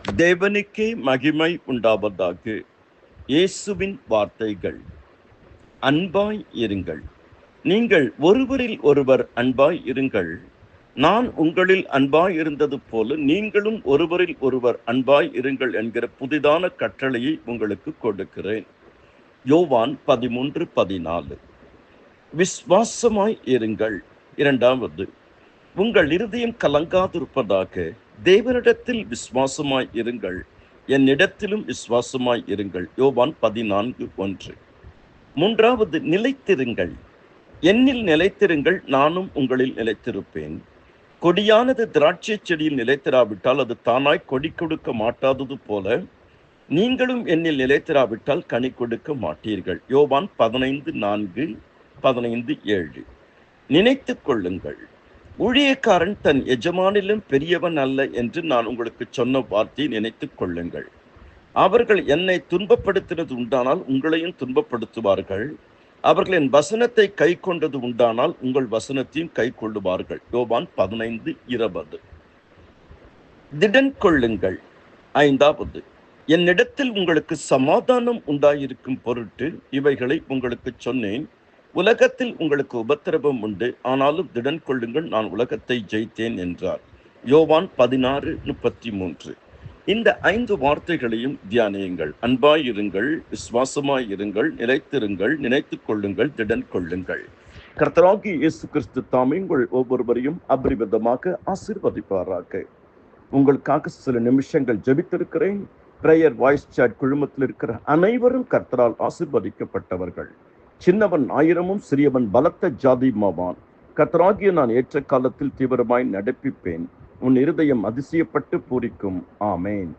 தேவனுக்கே மகிமை உண்டாவதாக. இயேசுவின் வார்த்தைகள். அன்பாய் இருங்கள். நீங்கள் ஒருவரில் ஒருவர் அன்பாய் இருங்கள். நான் உங்களில் அன்பாய் இருந்தது போல நீங்களும் ஒருவரில் ஒருவர் அன்பாய் இருங்கள் என்கிற புதிதான கட்டளையை உங்களுக்கு கொடுக்கிறேன். யோவான் 13:14. விசுவாசமாய் இருங்கள். இரண்டாவது, உங்கள் இருதயம் கலங்காதிருப்பதாக. தேவனிடத்தில் விசுவாசமாய் இருங்கள், என்னிடத்திலும் விசுவாசமாய் இருங்கள். யோவான் 14:1. மூன்றாவது, நிலைத்திருங்கள். என்னில் நிலைத்திருங்கள், நானும் உங்களில் நிலைத்திருப்பேன். கொடியானது திராட்சை செடியில் நிலைத்திராவிட்டால் அது தானாய் கொடி கொடுக்க மாட்டாதது போல நீங்களும் என்னில் நிலைத்திராவிட்டால் கனி கொடுக்க மாட்டீர்கள். யோவான் 15:4, 15:7. நினைத்து கொள்ளுங்கள், ஊழியக்காரன் தன் எஜமானிலும் பெரியவன் அல்ல என்று நான் உங்களுக்கு சொன்ன வார்த்தையை நினைத்துக் கொள்ளுங்கள். அவர்கள் என்னை துன்பப்படுத்தினது உண்டானால் உங்களையும் துன்பப்படுத்துவார்கள். அவர்கள் என் வசனத்தை கை கொண்டது உண்டானால் உங்கள் வசனத்தையும் கை கொள்ளுவார்கள். யோவான் 15:20. திடன் கொள்ளுங்கள். ஐந்தாவது, என்னிடத்தில் உங்களுக்கு சமாதானம் உண்டாயிருக்கும் பொருட்டு இவைகளை உங்களுக்கு சொன்னேன். உலகத்தில் உங்களுக்கு உபத்திரவம் உண்டு, ஆனாலும் திடன் கொள்ளுங்கள், நான் உலகத்தை ஜெயித்தேன் என்றார். யோவான் 16:33. இந்த 5 வார்த்தைகளையும் தியானியுங்கள். அன்பாயிருங்கள், விசுவாசமாயிருங்கள், நிலைத்திருங்கள், நினைத்துக் கொள்ளுங்கள், திடன் கொள்ளுங்கள். கர்த்தராகிய இயேசு கிறிஸ்து தாமே உங்கள் ஒவ்வொருவரையும் அபரிவிதமாக ஆசீர்வதிப்பாராக. உங்களுக்காக சில நிமிஷங்கள் ஜெபித்திருக்கிறேன். பிரேயர் வாய்ஸ் சாட் குழுமத்தில் இருக்கிற அனைவரும் கர்த்தரால் ஆசீர்வதிக்கப்பட்டவர்கள். சின்னவன் 1000 சிறியவன் பலத்த ஜாதிமாவான். கர்த்தராகிய நான் ஏற்ற காலத்தில் தீவிரமாய் நடப்பிப்பேன். உன் இருதயம் அதிசயப்பட்டு பூரிக்கும். ஆமேன்.